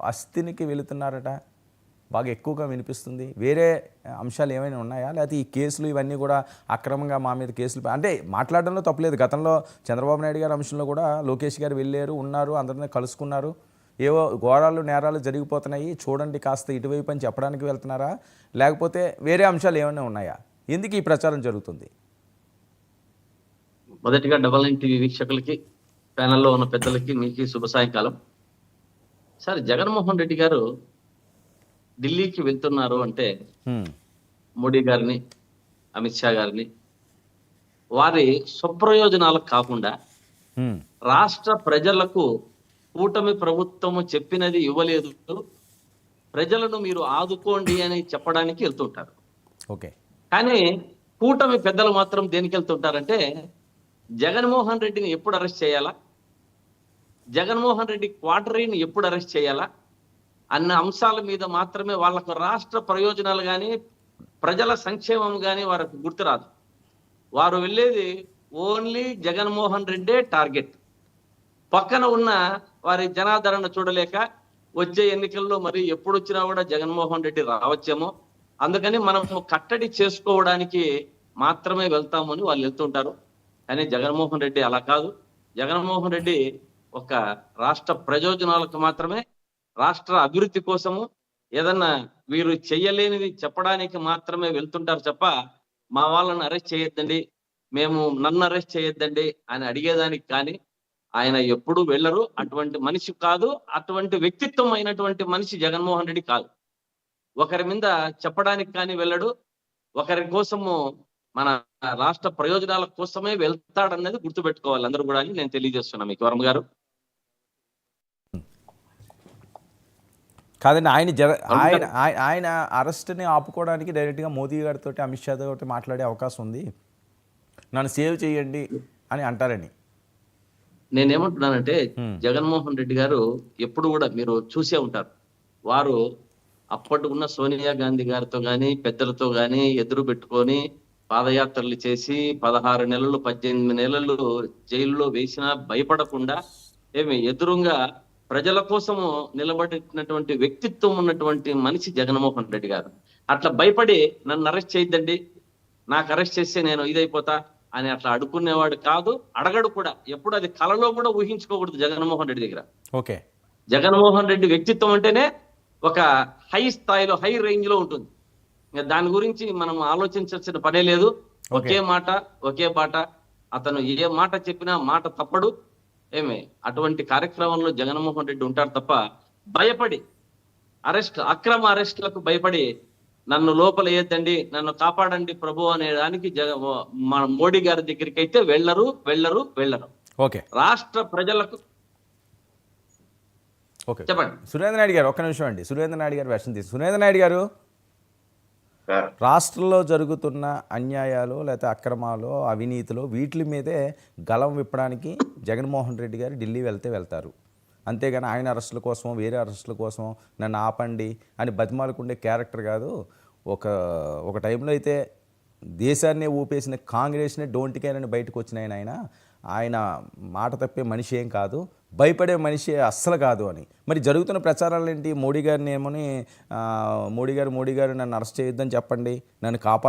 అస్థినికి వెళుతున్నారట, బాగా ఎక్కువగా వినిపిస్తుంది. వేరే అంశాలు ఏమైనా ఉన్నాయా, లేకపోతే ఈ కేసులు ఇవన్నీ కూడా అక్రమంగా మా మీద కేసులు అంటే మాట్లాడడంలో తప్పలేదు. గతంలో చంద్రబాబు నాయుడు గారి అంశంలో కూడా లోకేష్ గారు వెళ్ళారు, ఉన్నారు, అందరినీ కలుసుకున్నారు. ఏవో ఘోరాలు నేరాలు జరిగిపోతున్నాయి చూడండి కాస్త ఇటువైపు అని చెప్పడానికి వెళ్తున్నారా, లేకపోతే వేరే అంశాలు ఏమైనా ఉన్నాయా? ఎందుకు ఈ ప్రచారం జరుగుతుంది? మొదటిగా డబల్ నైన్ టీవీ వీక్షకులకి, ప్యానెల్లో ఉన్న పెద్దలకి, మీకు శుభ సాయంకాలం. సార్, జగన్మోహన్ రెడ్డి గారు ఢిల్లీకి వెళ్తున్నారు అంటే మోడీ గారిని, అమిత్ షా గారిని వారి స్వప్రయోజనాలకు కాకుండా రాష్ట్ర ప్రజలకు కూటమి ప్రభుత్వము చెప్పినది ఇవ్వలేదు, ప్రజలను మీరు ఆదుకోండి అని చెప్పడానికి వెళ్తుంటారు. ఓకే. కానీ కూటమి పెద్దలు మాత్రం దేనికి వెళ్తుంటారంటే జగన్మోహన్ రెడ్డిని ఎప్పుడు అరెస్ట్ చేయాలా, జగన్మోహన్ రెడ్డి క్వార్టరీని ఎప్పుడు అరెస్ట్ చేయాలా అన్న అంశాల మీద మాత్రమే వాళ్ళకు రాష్ట్ర ప్రయోజనాలు కానీ ప్రజల సంక్షేమం కానీ వారికి గుర్తురాదు. వారు వెళ్ళేది ఓన్లీ జగన్మోహన్ రెడ్డే టార్గెట్. పక్కన ఉన్న వారి జనాదరణ చూడలేక వచ్చే ఎన్నికల్లో మరి ఎప్పుడు వచ్చినా కూడా జగన్మోహన్ రెడ్డి రావచ్చేమో, అందుకని మనం కట్టడి చేసుకోవడానికి మాత్రమే వెళ్తామని వాళ్ళు వెళ్తుంటారు. కానీ జగన్మోహన్ రెడ్డి అలా కాదు. జగన్మోహన్ రెడ్డి ఒక రాష్ట్ర ప్రయోజనాలకు మాత్రమే, రాష్ట్ర అభివృద్ధి కోసము ఏదన్నా వీరు చెయ్యలేనిది చెప్పడానికి మాత్రమే వెళ్తుంటారు తప్ప మా వాళ్ళని అరెస్ట్ చేయొద్దండి, నన్ను అరెస్ట్ చేయొద్దండి అని అడిగేదానికి కానీ ఆయన ఎప్పుడూ వెళ్ళరు. అటువంటి మనిషి కాదు, అటువంటి వ్యక్తిత్వం అయినటువంటి మనిషి జగన్మోహన్ రెడ్డి కాదు. ఒకరి మీద చెప్పడానికి కానీ వెళ్ళడు, ఒకరి కోసము మన రాష్ట్ర ప్రయోజనాల కోసమే వెళ్తాడన్నది గుర్తుపెట్టుకోవాలి అందరూ కూడా అని నేను తెలియజేస్తున్నా మీకు వర్మ గారు. కాదండి, ఆయన అరెస్ట్ని ఆపుకోవడానికి డైరెక్ట్గా మోదీ గారితో, అమిత్ షా తోటి మాట్లాడే అవకాశం ఉంది, నన్ను సేవ్ చేయండి అని అంటారని. నేనేమంటున్నానంటే జగన్మోహన్ రెడ్డి గారు ఎప్పుడు కూడా మీరు చూసే ఉంటారు, వారు అప్పటి ఉన్న సోనియా గాంధీ గారితో గాని పెద్దలతో గాని ఎదురు పెట్టుకొని పాదయాత్రలు చేసి 16 నెలలు 18 నెలలు జైల్లో వేసినా భయపడకుండా ఎదురుగా ప్రజల కోసము నిలబడినటువంటి వ్యక్తిత్వం ఉన్నటువంటి మనిషి జగన్మోహన్ రెడ్డి గారు. అట్లా భయపడి నన్ను అరెస్ట్ చేయొద్దండి, నాకు అరెస్ట్ చేస్తే నేను ఇదైపోతా అని అట్లా అడుక్కునేవాడు కాదు, అడగడు కూడా. ఎప్పుడు అది కలలో కూడా ఊహించుకోకూడదు జగన్మోహన్ రెడ్డి దగ్గర. ఓకే. జగన్మోహన్ రెడ్డి వ్యక్తిత్వం అంటేనే ఒక హై స్థాయిలో, హై రేంజ్ లో ఉంటుంది. దాని గురించి మనం ఆలోచించాల్సిన పనే లేదు. ఒకే మాట, ఒకే బాట. అతను ఏ మాట చెప్పినా మాట తప్పడు. అటువంటి కార్యక్రమంలో జగన్మోహన్ రెడ్డి ఉంటారు తప్ప భయపడి అక్రమ అరెస్టులకు భయపడి నన్ను లోపల వేయద్దండి, నన్ను కాపాడండి ప్రభు అనే దానికి మన మోడీ గారి దగ్గరికి అయితే వెళ్ళరు. ఓకే. రాష్ట్ర ప్రజలకు చెప్పండి. సురేంద్ర నాయుడు గారు, ఒక్క నిమిషం అండి. సురేంద్ర నాయుడు గారు వెర్షన్ తీసు. సురేంద్ర నాయుడు గారు, రాష్ట్రంలో జరుగుతున్న అన్యాయాలు లేకపోతే అక్రమాలు, అవినీతిలో వీటి మీదే గలం విప్పడానికి జగన్మోహన్ రెడ్డి గారు ఢిల్లీ వెళ్తారు. అంతేగాని ఆయన అరెస్టుల కోసం, వేరే అరెస్టుల కోసం నన్ను ఆపండి అని బతిమాలుకుండే క్యారెక్టర్ కాదు. ఒక టైంలో అయితే దేశాన్నే ఊపేసిన కాంగ్రెస్నే డోంట్ కేర్ అని బయటకు వచ్చిన ఆయన మాట తప్పే మనిషి ఏం కాదు, భయపడే మనిషి అస్సలు కాదు అని. మరి జరుగుతున్న ప్రచారాలు ఏంటి? మోడీ గారిని ఏమని మోడీ గారు నన్ను అరెస్ట్ చేయొద్దని చెప్పండి, నన్ను కాపాడు